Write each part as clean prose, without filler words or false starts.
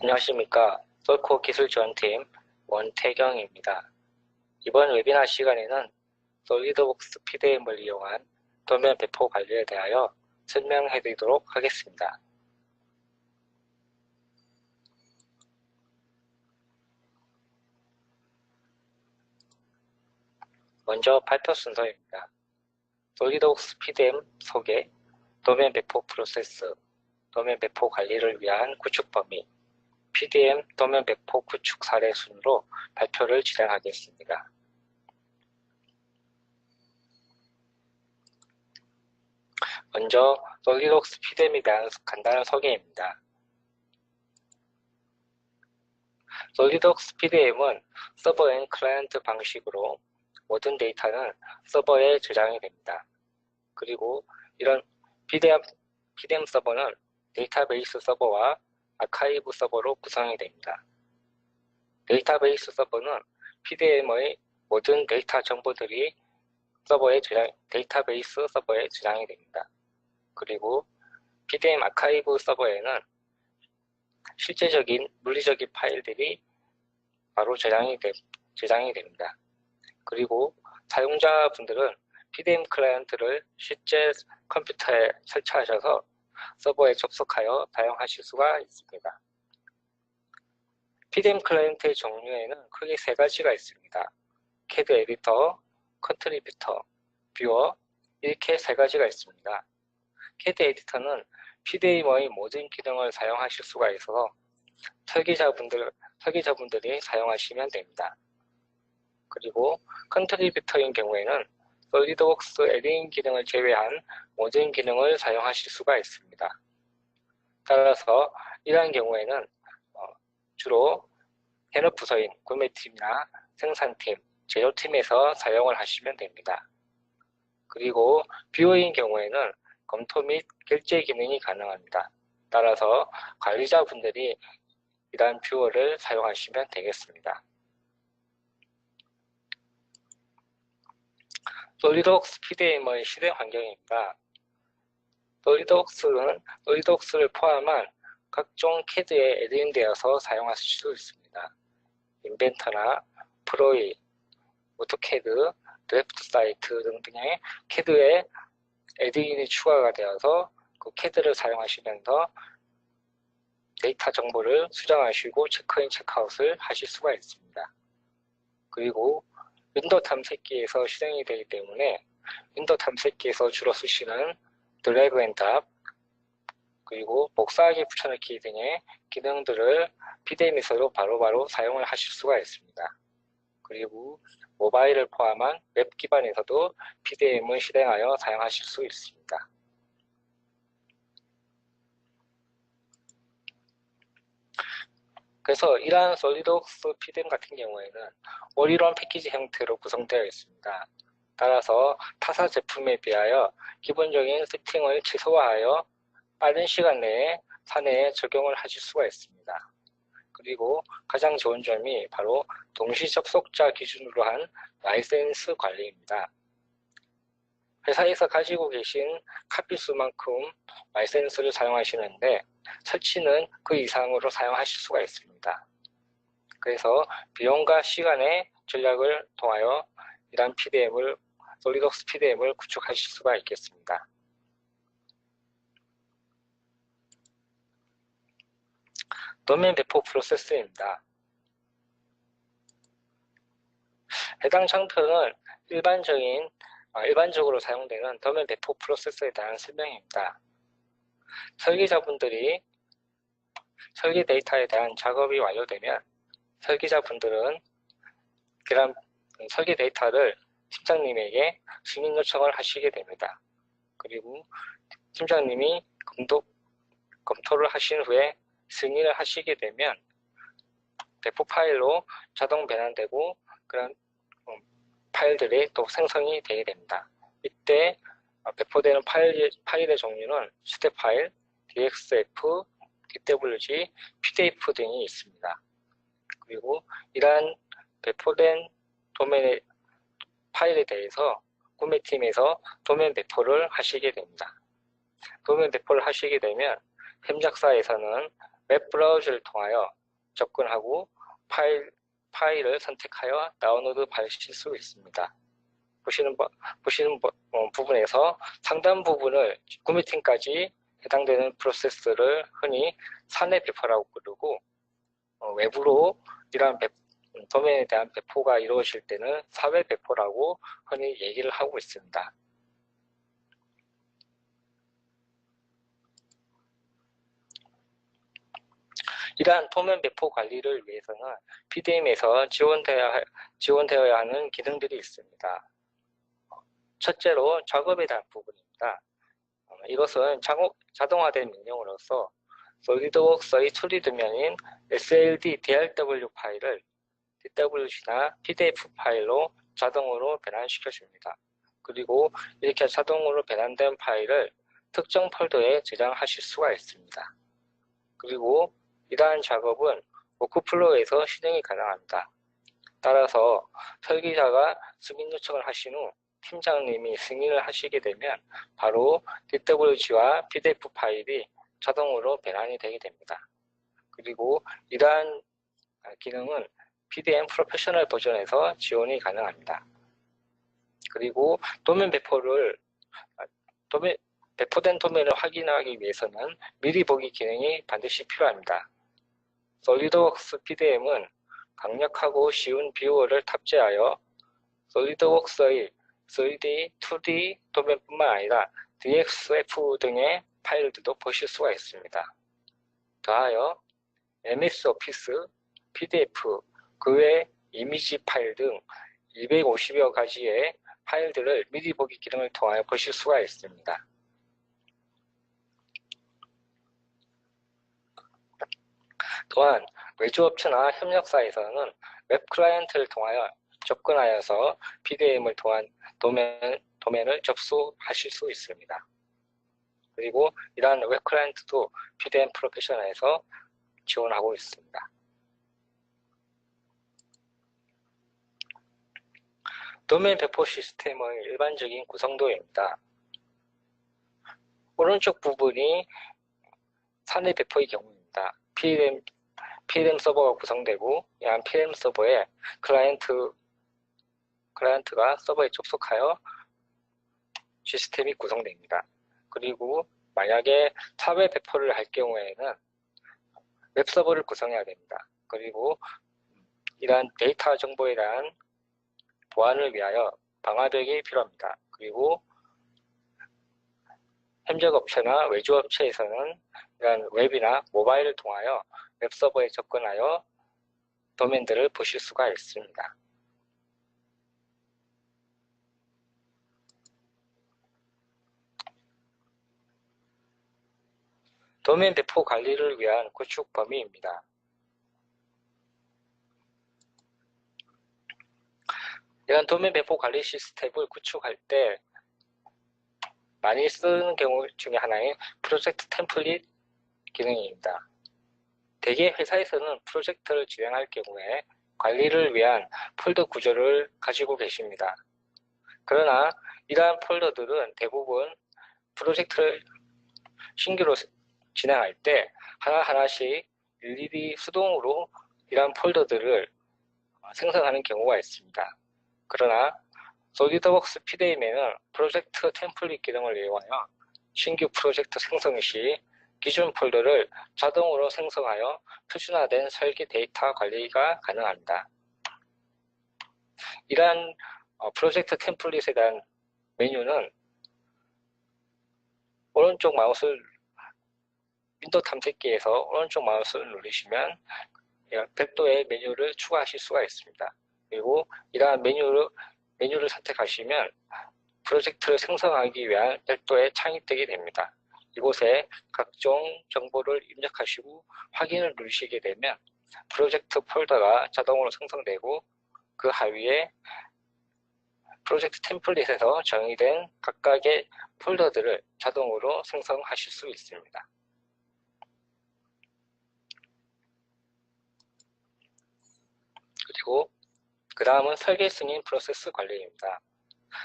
안녕하십니까. 썰코 기술지원팀 원태경입니다. 이번 웨비나 시간에는 솔리드웍스 PDM을 이용한 도면 배포 관리에 대하여 설명해 드리도록 하겠습니다. 먼저 발표 순서입니다. 솔리드웍스 PDM 소개, 도면 배포 프로세스, 도면 배포 관리를 위한 구축 범위, PDM 도면 배포 구축 사례 순으로 발표를 진행하겠습니다. 먼저 솔리드웍스 PDM에 대한 간단한 소개입니다. 솔리드웍스 PDM은 서버 앤 클라이언트 방식으로 모든 데이터는 서버에 저장이 됩니다. 그리고 이런 PDM 서버는 데이터베이스 서버와 아카이브 서버로 구성이 됩니다. 데이터베이스 서버는 PDM의 모든 데이터 정보들이 데이터베이스 서버에 저장이 됩니다. 그리고 PDM 아카이브 서버에는 실제적인 물리적인 파일들이 바로 저장이 됩니다. 그리고 사용자분들은 PDM 클라이언트를 실제 컴퓨터에 설치하셔서 서버에 접속하여 사용하실 수가 있습니다. PDM 클라이언트의 종류에는 크게 세 가지가 있습니다. CAD 에디터, 컨트리뷰터, 뷰어 이렇게 세 가지가 있습니다. CAD 에디터는 PDM의 모든 기능을 사용하실 수가 있어서 설계자분들이 사용하시면 됩니다. 그리고 컨트리뷰터인 경우에는 솔리드웍스 에디팅 기능을 제외한 모든 기능을 사용하실 수가 있습니다. 따라서 이러한 경우에는 주로 현업 부서인 구매팀이나 생산팀, 제조팀에서 사용을 하시면 됩니다. 그리고 뷰어인 경우에는 검토 및 결제 기능이 가능합니다. 따라서 관리자분들이 이러한 뷰어를 사용하시면 되겠습니다. 솔리드웍스 PDM의 실행 환경입니다. 솔리드웍스를 포함한 각종 CAD에 에드인되어서 사용하실 수 있습니다. 인벤터나 프로이, 오토캐드, 드래프트 사이트 등등의 CAD에 에드인이 추가가 되어서 그 CAD를 사용하시면서 데이터 정보를 수정하시고 체크인, 체크아웃을 하실 수가 있습니다. 그리고 윈도우 탐색기에서 실행이 되기 때문에 윈도우 탐색기에서 주로 쓰시는 드래그 앤 드랍, 그리고 복사하기, 붙여넣기 등의 기능들을 PDM에서도 바로바로 사용을 하실 수가 있습니다. 그리고 모바일을 포함한 웹 기반에서도 PDM을 실행하여 사용하실 수 있습니다. 그래서 이러한 솔리드웍스 PDM 같은 경우에는 올인원 패키지 형태로 구성되어 있습니다. 따라서 타사 제품에 비하여 기본적인 세팅을 최소화하여 빠른 시간 내에 사내에 적용을 하실 수가 있습니다. 그리고 가장 좋은 점이 바로 동시 접속자 기준으로 한 라이센스 관리입니다. 회사에서 가지고 계신 카피 수만큼 라이센스를 사용하시는데 설치는 그 이상으로 사용하실 수가 있습니다. 그래서 비용과 시간의 전략을 통하여 이러한 솔리드웍스 PDM을 구축하실 수가 있겠습니다. 도면 배포 프로세스입니다. 해당 장표는 일반적으로 사용되는 도면 배포 프로세스에 대한 설명입니다. 설계 데이터에 대한 작업이 완료되면 설계자분들은 그런 설계 데이터를 팀장님에게 승인 요청을 하시게 됩니다. 그리고 팀장님이 검토를 하신 후에 승인을 하시게 되면 배포 파일로 자동 변환되고 그런 파일들이 또 생성이 되게 됩니다. 이때 배포되는 파일의 종류는 스텝 파일, DXF, DWG, PDF 등이 있습니다. 그리고 이러한 배포된 도면의 파일에 대해서 구매팀에서 도면 배포를 하시게 됩니다. 도면 배포를 하시게 되면 햄작사에서는 웹 브라우저를 통하여 접근하고 파일을 선택하여 다운로드 받으실 수 있습니다. 보시는 부분에서 상단 부분을 구매팀까지 해당되는 프로세스를 흔히 사내 배포라고 부르고, 외부로 이러한 도면에 대한 배포가 이루어질 때는 사외 배포라고 흔히 얘기를 하고 있습니다. 이러한 도면 배포 관리를 위해서는 PDM에서 지원되어야 하는 기능들이 있습니다. 첫째로 작업에 대한 부분입니다. 이것은 자동화된 명령으로서 솔리드웍스의 2D 도면인 SLD, DRW 파일을 DWG나 PDF 파일로 자동으로 변환시켜줍니다. 그리고 이렇게 자동으로 변환된 파일을 특정 폴더에 저장하실 수가 있습니다. 그리고 이러한 작업은 워크플로우에서 실행이 가능합니다. 따라서 설계자가 승인 요청을 하신 후 팀장님이 승인을 하시게 되면 바로 DWG와 PDF 파일이 자동으로 변환이 되게 됩니다. 그리고 이러한 기능은 PDM 프로페셔널 버전에서 지원이 가능합니다. 그리고 배포된 도면을 확인하기 위해서는 미리 보기 기능이 반드시 필요합니다. 솔리드웍스 PDM은 강력하고 쉬운 뷰어를 탑재하여 솔리드웍스의 3D, 2D 도면뿐만 아니라 DXF 등의 파일들도 보실 수가 있습니다. 더하여 MS 오피스, PDF, 그 외 이미지 파일 등 250여 가지의 파일들을 미리 보기 기능을 통하여 보실 수가 있습니다. 또한 외주업체나 협력사에서는 웹 클라이언트를 통하여 접근하여서 PDM을 통한 도면을 접수하실 수 있습니다. 그리고 이러한 웹 클라이언트도 PDM 프로페셔널에서 지원하고 있습니다. 도면 배포 시스템의 일반적인 구성도입니다. 오른쪽 부분이 사내 배포의 경우입니다. PDM 서버가 구성되고 이 PDM 서버에 클라이언트가 서버에 접속하여 시스템이 구성됩니다. 그리고 만약에 사외 배포를 할 경우에는 웹서버를 구성해야 됩니다. 그리고 이러한 데이터 정보에 대한 보안을 위하여 방화벽이 필요합니다. 그리고 협력업체나 외주업체에서는 이러한 웹이나 모바일을 통하여 웹서버에 접근하여 도면들을 보실 수가 있습니다. 도면 배포 관리를 위한 구축 범위입니다. 이런 도면 배포 관리 시스템을 구축할 때 많이 쓰는 경우 중에 하나인 프로젝트 템플릿 기능입니다. 대개 회사에서는 프로젝트를 진행할 경우에 관리를 위한 폴더 구조를 가지고 계십니다. 그러나 이러한 폴더들은 대부분 프로젝트를 신규로 진행할 때 하나하나씩 일일이 수동으로 이러한 폴더들을 생성하는 경우가 있습니다. 그러나 솔리드웍스 PDM에는 프로젝트 템플릿 기능을 이용하여 신규 프로젝트 생성 시 기존 폴더를 자동으로 생성하여 표준화된 설계 데이터 관리가 가능합니다. 이러한 프로젝트 템플릿에 대한 메뉴는 오른쪽 마우스 윈도우 탐색기에서 오른쪽 마우스를 누르시면 별도의 메뉴를 추가하실 수가 있습니다. 그리고 이러한 메뉴를 선택하시면 프로젝트를 생성하기 위한 별도의 창이 뜨게 됩니다. 이곳에 각종 정보를 입력하시고 확인을 누르시게 되면 프로젝트 폴더가 자동으로 생성되고 그 하위에 프로젝트 템플릿에서 정의된 각각의 폴더들을 자동으로 생성하실 수 있습니다. 그리고 그 다음은 설계 승인 프로세스 관리입니다.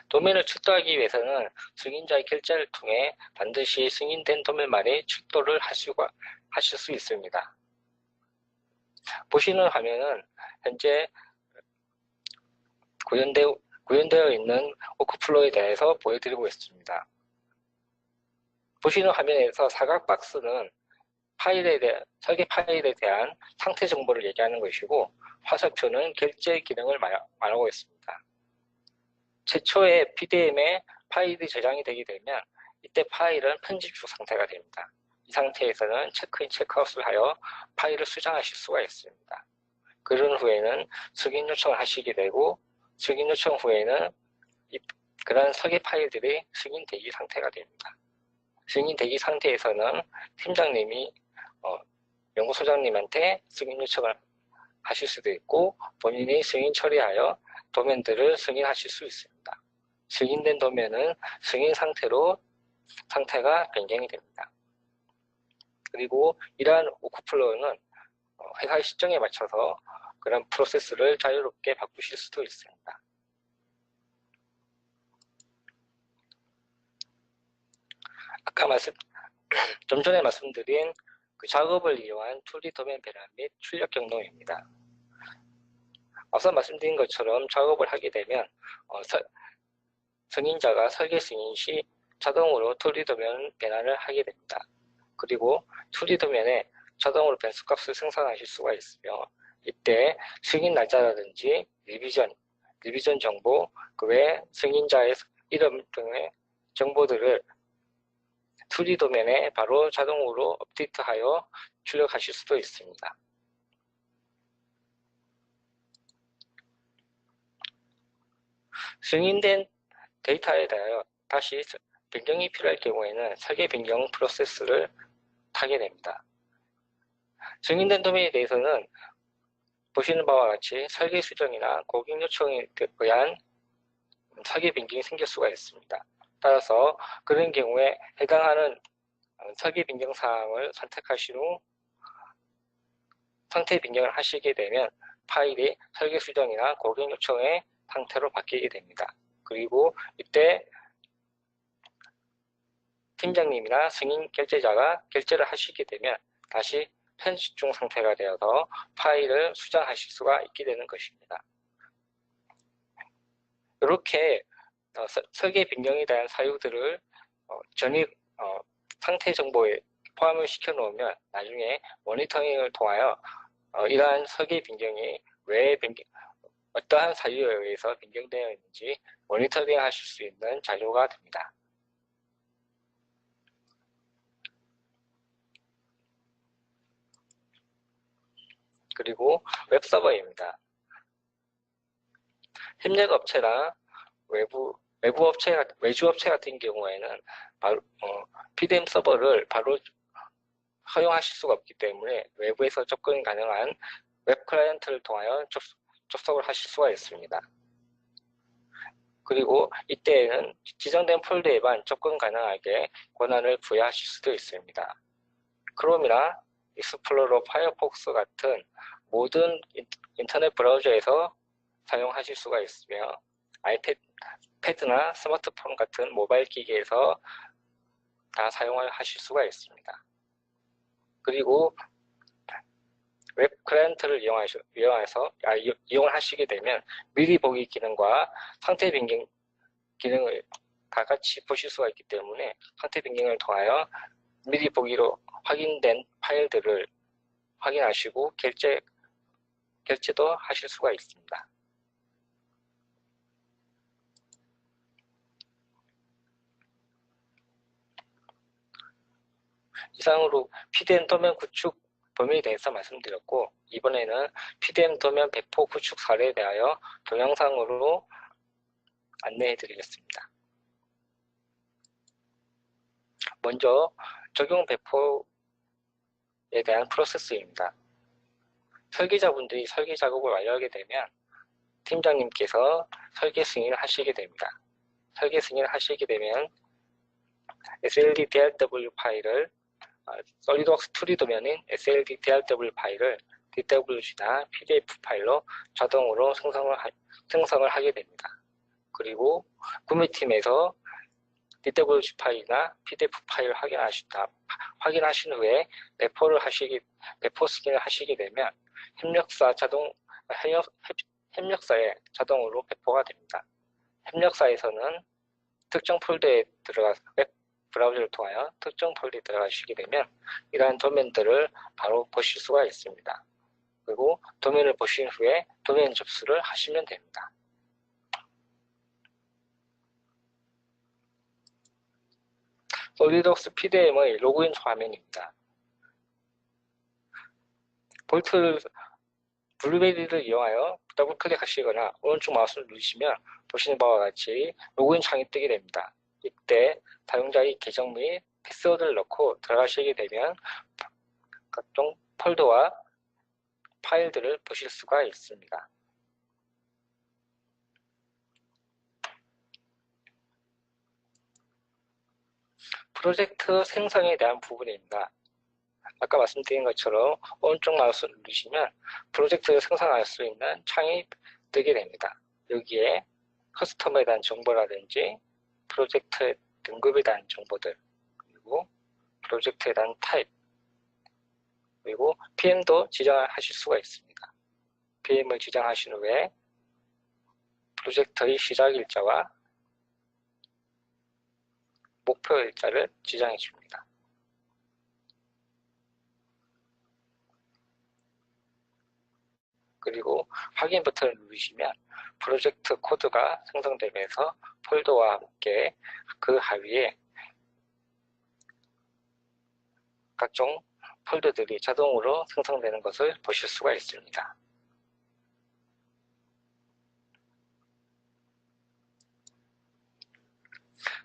도면을 출도하기 위해서는 승인자의 결재를 통해 반드시 승인된 도면만이 출도를 할 수가 하실 수 있습니다. 보시는 화면은 현재 구현되어 있는 워크플로우에 대해서 보여드리고 있습니다. 보시는 화면에서 사각 박스는 설계 파일에 대한 상태 정보를 얘기하는 것이고, 화살표는 결제 기능을 말하고 있습니다. 최초의 PDM에 파일이 저장이 되게 되면 이때 파일은 편집 중 상태가 됩니다. 이 상태에서는 체크인, 체크아웃을 하여 파일을 수정하실 수가 있습니다. 그런 후에는 승인 요청을 하시게 되고, 승인 요청 후에는 그런 설계 파일들이 승인 대기 상태가 됩니다. 승인 대기 상태에서는 팀장님이 연구소장님한테 승인 요청을 하실 수도 있고, 본인이 승인 처리하여 도면들을 승인하실 수 있습니다. 승인된 도면은 승인 상태가 변경이 됩니다. 그리고 이러한 워크플로우는 회사의 시정에 맞춰서 그런 프로세스를 자유롭게 바꾸실 수도 있습니다. 아까 좀 전에 말씀드린 그 작업을 이용한 2D 도면 변환 및 출력 경로입니다. 앞서 말씀드린 것처럼 작업을 하게 되면 승인자가 설계 승인 시 자동으로 2D 도면 변환을 하게 됩니다. 그리고 2D 도면에 자동으로 변수값을 생성하실 수가 있으며, 이때 승인 날짜라든지 리비전 정보, 그 외 승인자의 이름 등의 정보들을 2D 도면에 바로 자동으로 업데이트하여 출력하실 수도 있습니다. 승인된 데이터에 대하여 다시 변경이 필요할 경우에는 설계 변경 프로세스를 타게 됩니다. 승인된 도면에 대해서는 보시는 바와 같이 설계 수정이나 고객 요청에 의한 설계 변경이 생길 수가 있습니다. 따라서 그런 경우에 해당하는 설계 변경 사항을 선택하신 후 상태 변경을 하시게 되면 파일이 설계 수정이나 고객 요청의 상태로 바뀌게 됩니다. 그리고 이때 팀장님이나 승인 결제자가 결제를 하시게 되면 다시 편집 중 상태가 되어서 파일을 수정하실 수가 있게 되는 것입니다. 이렇게 설계 변경에 대한 사유들을 상태 정보에 포함을 시켜 놓으면 나중에 모니터링을 통하여 이러한 설계 변경이 왜 어떠한 사유에 의해서 변경되어 있는지 모니터링 하실 수 있는 자료가 됩니다. 그리고 웹서버입니다. 협력업체나 외주 업체 같은 경우에는 PDM 서버를 바로 허용하실 수가 없기 때문에 외부에서 접근 가능한 웹 클라이언트를 통하여 접속을 하실 수가 있습니다. 그리고 이때에는 지정된 폴더에만 접근 가능하게 권한을 부여하실 수도 있습니다. 크롬이나 익스플로러, 파이어폭스 같은 모든 인터넷 브라우저에서 사용하실 수가 있으며, 아이패드나 스마트폰 같은 모바일 기기에서 다 사용하실 수가 있습니다. 그리고 웹 클라이언트를 이용을 하시게 되면 미리 보기 기능과 상태 변경 기능을 다 같이 보실 수가 있기 때문에 상태 변경을 통하여 미리 보기로 확인된 파일들을 확인하시고 결제도 하실 수가 있습니다. 이상으로 PDM 도면 구축 범위에 대해서 말씀드렸고, 이번에는 PDM 도면 배포 구축 사례에 대하여 동영상으로 안내해 드리겠습니다. 먼저 적용 배포에 대한 프로세스입니다. 설계자분들이 설계 작업을 완료하게 되면 팀장님께서 설계 승인을 하시게 됩니다. 설계 승인을 하시게 되면 SLD DRW 파일을 솔리드웍스 2D 도면인 SLD DRW 파일을 DWG나 PDF 파일로 자동으로 생성을 하게 됩니다. 그리고 구매팀에서 DWG 파일이나 PDF 파일을 확인하신 후에 배포 스캔을 하시게 되면 협력사에 자동으로 배포가 됩니다. 협력사에서는 특정 폴더에 웹 브라우저를 통하여 특정 폴더에 들어가시게 되면 이러한 도면들을 바로 보실 수가 있습니다. 그리고 도면을 보신 후에 도면 접수를 하시면 됩니다. 솔리드웍스 PDM의 로그인 화면입니다. 블루베리를 이용하여 더블 클릭하시거나 오른쪽 마우스를 누르시면 보시는 바와 같이 로그인 창이 뜨게 됩니다. 이때 사용자의 계정 및 패스워드를 넣고 들어가시게 되면 각종 폴더와 파일들을 보실 수가 있습니다. 프로젝트 생성에 대한 부분입니다. 아까 말씀드린 것처럼 오른쪽 마우스를 누르시면 프로젝트를 생성할 수 있는 창이 뜨게 됩니다. 여기에 커스텀에 대한 정보라든지 프로젝트 등급에 대한 정보들, 그리고 프로젝트에 대한 타입, 그리고 PM도 지정하실 수가 있습니다. PM을 지정하신 후에 프로젝트의 시작 일자와 목표 일자를 지정해 줍니다. 그리고 확인 버튼을 누르시면 프로젝트 코드가 생성되면서 폴더와 함께 그 하위에 각종 폴더들이 자동으로 생성되는 것을 보실 수가 있습니다.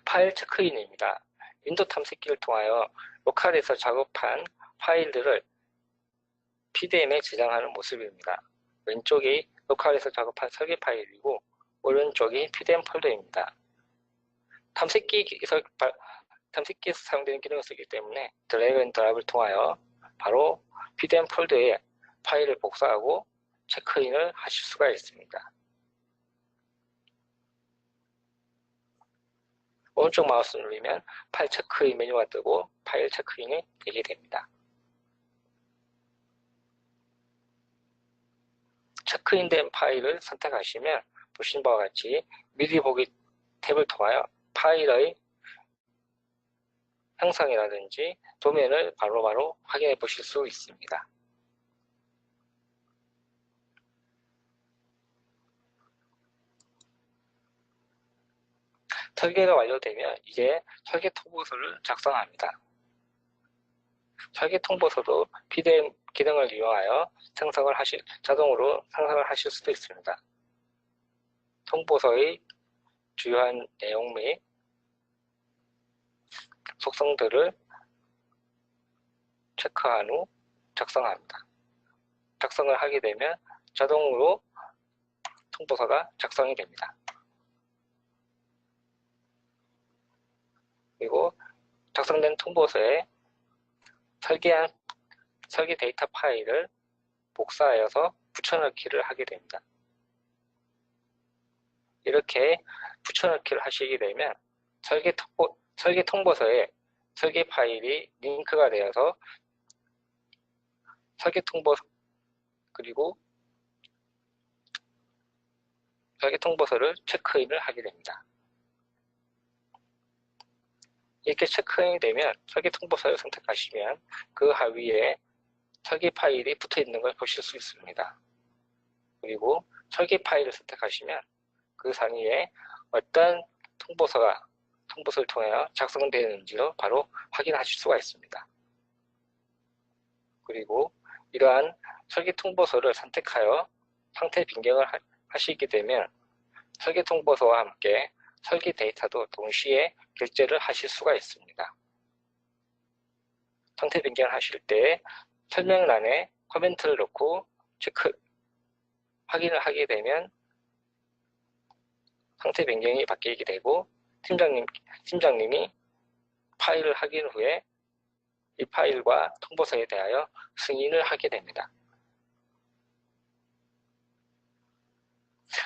파일 체크인입니다. 윈도우 탐색기를 통하여 로컬에서 작업한 파일들을 PDM에 저장하는 모습입니다. 왼쪽이 로컬에서 작업한 설계 파일이고 오른쪽이 PDM 폴더입니다. 탐색기에서 사용되는 기능을 쓰기 때문에 드래그 앤 드랍을 통하여 바로 PDM 폴더에 파일을 복사하고 체크인을 하실 수가 있습니다. 오른쪽 마우스 누르면 파일 체크인 메뉴가 뜨고 파일 체크인이 되게 됩니다. 체크인된 파일을 선택하시면 보신 바와 같이 미리 보기 탭을 통하여 파일의 형상이라든지 도면을 바로바로 확인해 보실 수 있습니다. 설계가 완료되면 이제 설계 통보서를 작성합니다. 설계 통보서도 PDM 기능을 이용하여 자동으로 생성을 하실 수도 있습니다. 통보서의 주요한 내용 및 속성들을 체크한 후 작성합니다. 작성을 하게 되면 자동으로 통보서가 작성이 됩니다. 그리고 작성된 통보서에 설계 데이터 파일을 복사하여서 붙여넣기를 하게 됩니다. 이렇게 붙여넣기를 하시게 되면 설계 통보서에 설계 파일이 링크가 되어서 설계 통보서 그리고 설계 통보서를 체크인을 하게 됩니다. 이렇게 체크인이 되면 설계 통보서를 선택하시면 그 하위에 설계 파일이 붙어 있는 걸 보실 수 있습니다. 그리고 설계 파일을 선택하시면 그 상위에 어떤 통보서를 통하여 작성되는지를 바로 확인하실 수가 있습니다. 그리고 이러한 설계 통보서를 선택하여 상태 변경을 하시게 되면 설계 통보서와 함께 설계 데이터도 동시에 결제를 하실 수가 있습니다. 상태 변경을 하실 때 설명란에 코멘트를 넣고 확인을 하게 되면 상태 변경이 바뀌게 되고 팀장님이 파일을 확인 후에 이 파일과 통보서에 대하여 승인을 하게 됩니다.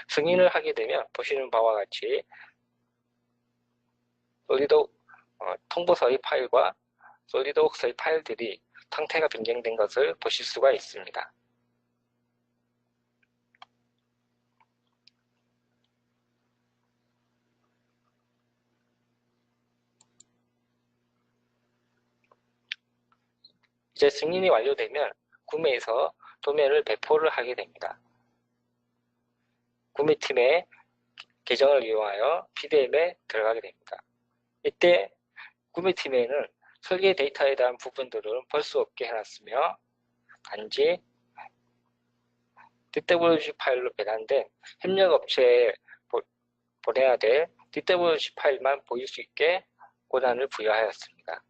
승인을 하게 되면 보시는 바와 같이 통보서의 파일과 솔리드웍스의 파일들이 상태가 변경된 것을 보실 수가 있습니다. 이제 승인이 완료되면 구매에서 도면을 배포를 하게 됩니다. 구매팀의 계정을 이용하여 PDM에 들어가게 됩니다. 이때 구매팀에는 설계 데이터에 대한 부분들은 볼 수 없게 해놨으며 단지 DWG 파일로 배달된 협력업체에 보내야 될 DWG 파일만 보일 수 있게 권한을 부여하였습니다.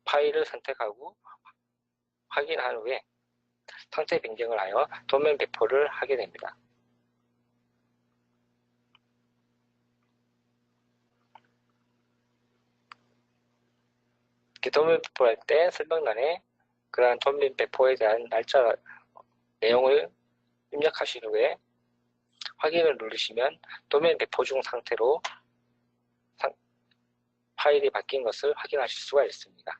파일을 선택하고 확인한 후에 상태 변경을 하여 도면 배포를 하게 됩니다. 도면 배포할 때 설명란에 그러한 도면 배포에 대한 날짜 내용을 입력하신 후에 확인을 누르시면 도면 배포 중 상태로 파일이 바뀐 것을 확인하실 수가 있습니다.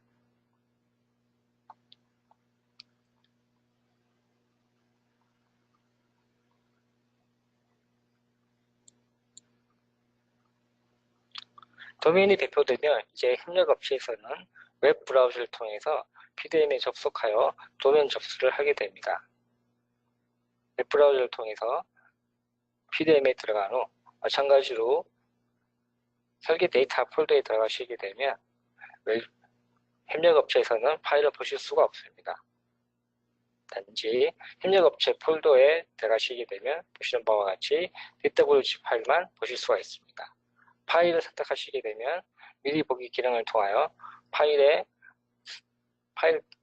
도면이 배포되면 이제 협력업체에서는 웹 브라우저를 통해서 PDM에 접속하여 도면 접수를 하게 됩니다. 웹 브라우저를 통해서 PDM에 들어간 후 마찬가지로 설계 데이터 폴더에 들어가시게 되면 협력업체에서는 파일을 보실 수가 없습니다. 단지 협력업체 폴더에 들어가시게 되면 보시는 바와 같이 DWG 파일만 보실 수가 있습니다. 파일을 선택하시게 되면 미리 보기 기능을 통하여 파일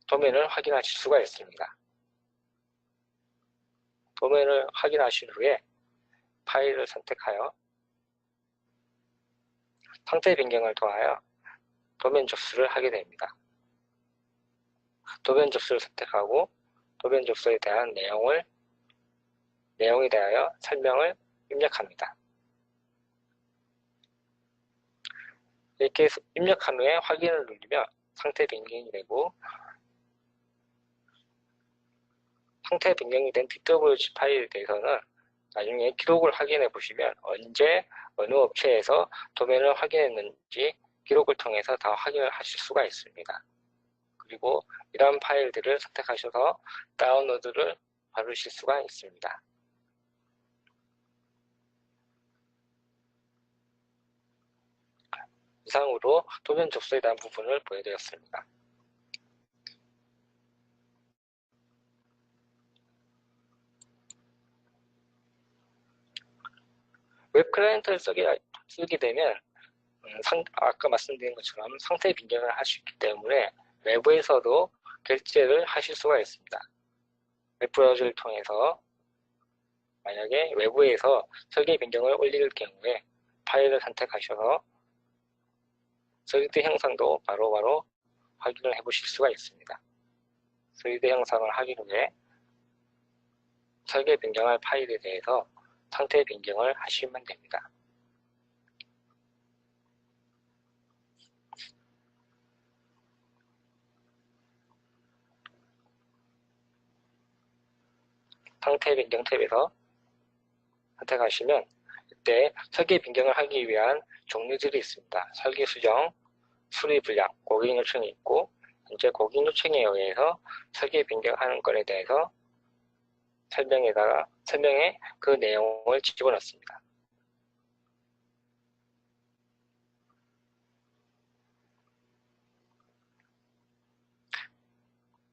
도면을 확인하실 수가 있습니다. 도면을 확인하신 후에 파일을 선택하여 상태 변경을 통하여 도면 접수를 하게 됩니다. 도면 접수를 선택하고 도면 접수에 대한 내용에 대하여 설명을 입력합니다. 이렇게 입력한 후에 확인을 누르면 상태 변경이 되고 상태 변경이 된 DWG 파일에 대해서는 나중에 기록을 확인해 보시면 언제 어느 업체에서 도면을 확인했는지 기록을 통해서 다 확인을 하실 수가 있습니다. 그리고 이러한 파일들을 선택하셔서 다운로드를 받으실 수가 있습니다. 이상으로 도면 접수에 대한 부분을 보여드렸습니다. 웹 클라이언트를 쓰게 되면 아까 말씀드린 것처럼 상태 변경을 할 수 있기 때문에 외부에서도 결제를 하실 수가 있습니다. 웹 브라우저를 통해서 만약에 외부에서 설계 변경을 올릴 경우에 파일을 선택하셔서 솔리드 형상도 바로바로 확인을 해 보실 수가 있습니다. 솔리드 형상을 확인 후에 설계 변경할 파일에 대해서 상태 변경을 하시면 됩니다. 상태 변경 탭에서 선택하시면 이때 설계 변경을 하기 위한 종류들이 있습니다. 설계 수정, 수리 불량, 고객 요청이 있고 현재 고객 요청에 의해서 설계 변경하는 건에 대해서 설명에 그 내용을 집어넣습니다.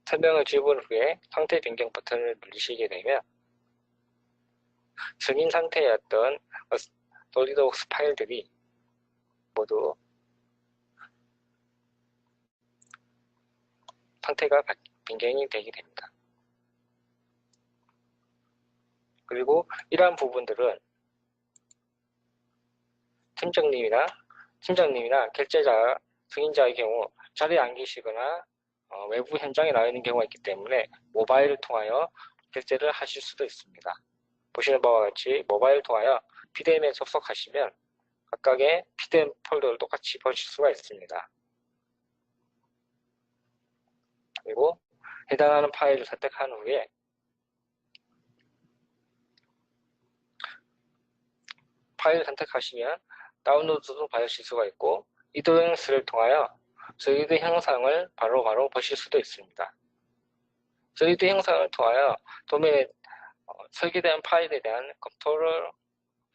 설명을 집어넣은 후에 상태 변경 버튼을 누르시게 되면 승인 상태였던 솔리드웍스 파일들이 모두 상태가 변경이 되게 됩니다. 그리고 이러한 부분들은 팀장님이나 결제자, 승인자의 경우 자리에 안 계시거나 외부 현장에 나와 있는 경우가 있기 때문에 모바일을 통하여 결제를 하실 수도 있습니다. 보시는 바와 같이 모바일을 통하여 PDM에 접속하시면 각각의 PDM 폴더를 똑같이 보실 수가 있습니다. 그리고 해당하는 파일을 선택한 후에 파일을 선택하시면 다운로드도 받으실 수가 있고 이도행스를 통하여 저희드 형상을 바로바로 보실 수도 있습니다. 저희드 형상을 통하여 도면에 설계된 파일에 대한 검토를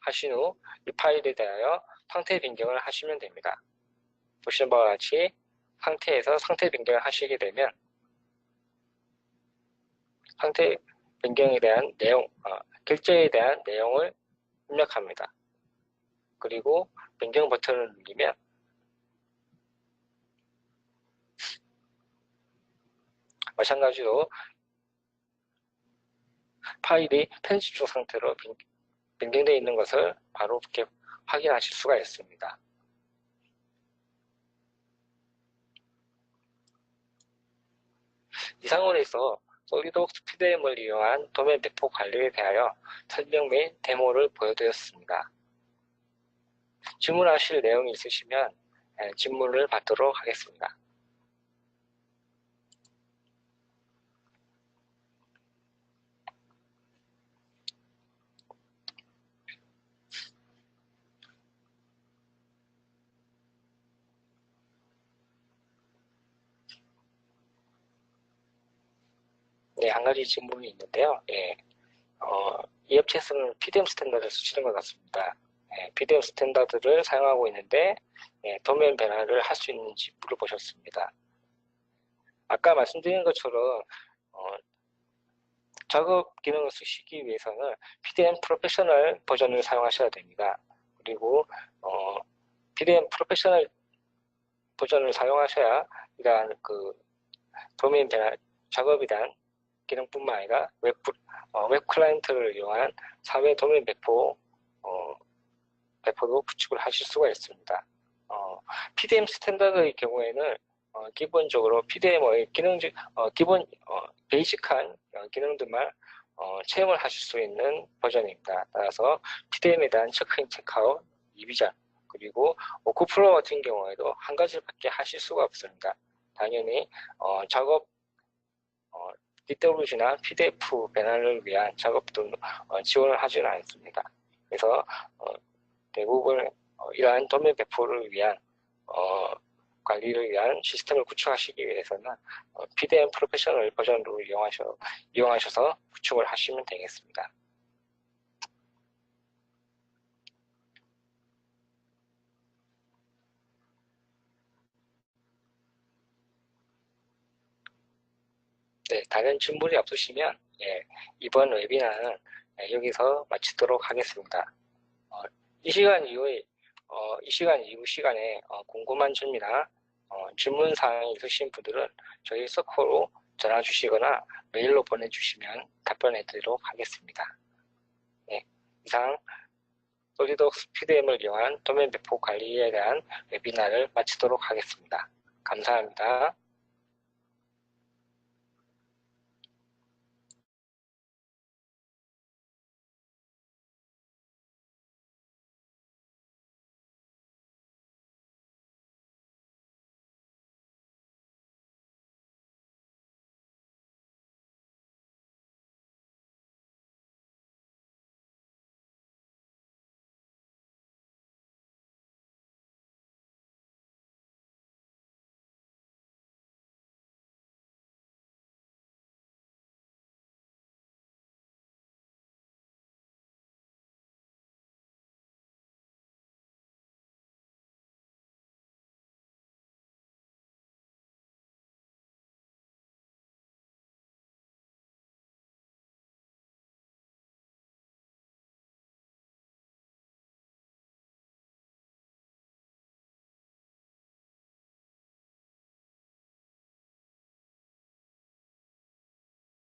하신 후 이 파일에 대하여 상태 변경을 하시면 됩니다. 보시는 바와 같이 상태에서 상태 변경을 하시게 되면 상태 변경에 대한 내용, 결정에 대한 내용을 입력합니다. 그리고 변경 버튼을 누르면 마찬가지로 파일이 편집 중 상태로 변경되어 있는 것을 바로 이렇게 확인하실 수가 있습니다. 이상으로 해서 솔리드웍스 PDM을 이용한 도면 배포 관리에 대하여 설명 및 데모를 보여드렸습니다. 질문하실 내용이 있으시면 질문을 받도록 하겠습니다. 네, 한 가지 질문이 있는데요. 이 업체에서는 PDM 스탠다드를 쓰시는 것 같습니다. PDM 스탠다드를 사용하고 있는데 도면 변화를 할 수 있는지 물어보셨습니다. 아까 말씀드린 것처럼 작업 기능을 쓰시기 위해서는 PDM 프로페셔널 버전을 사용하셔야 됩니다. 그리고 PDM 프로페셔널 버전을 사용하셔야 이러한 도면 변화 작업에 대한 기능뿐만 아니라 웹 클라이언트를 이용한 사회 도면 배포도 구축을 하실 수가 있습니다. PDM 스탠다드의 경우에는 기본적으로 PDM의 베이직한 기능들만 체험을 하실 수 있는 버전입니다. 따라서 PDM에 대한 체크인, 체크아웃, 이비전, 그리고 워크플로우 같은 경우에도 한 가지밖에 하실 수가 없습니다. 당연히 작업 DWG나 PDF 배널을 위한 작업도 지원을 하지는 않습니다. 그래서 대부분 이러한 도면 배포를 위한 관리를 위한 시스템을 구축하시기 위해서는 PDM 프로페셔널 버전으로 이용하셔서 구축을 하시면 되겠습니다. 네, 다른 질문이 없으시면 이번 웨비나는 여기서 마치도록 하겠습니다. 이 시간 이후 시간에 궁금한 점이나 질문 사항이 있으신 분들은 저희 서코로 전화 주시거나 메일로 보내주시면 답변해 드리도록 하겠습니다. 네, 이상 솔리드웍스 PDM을 이용한 도면 배포 관리에 대한 웨비나를 마치도록 하겠습니다. 감사합니다.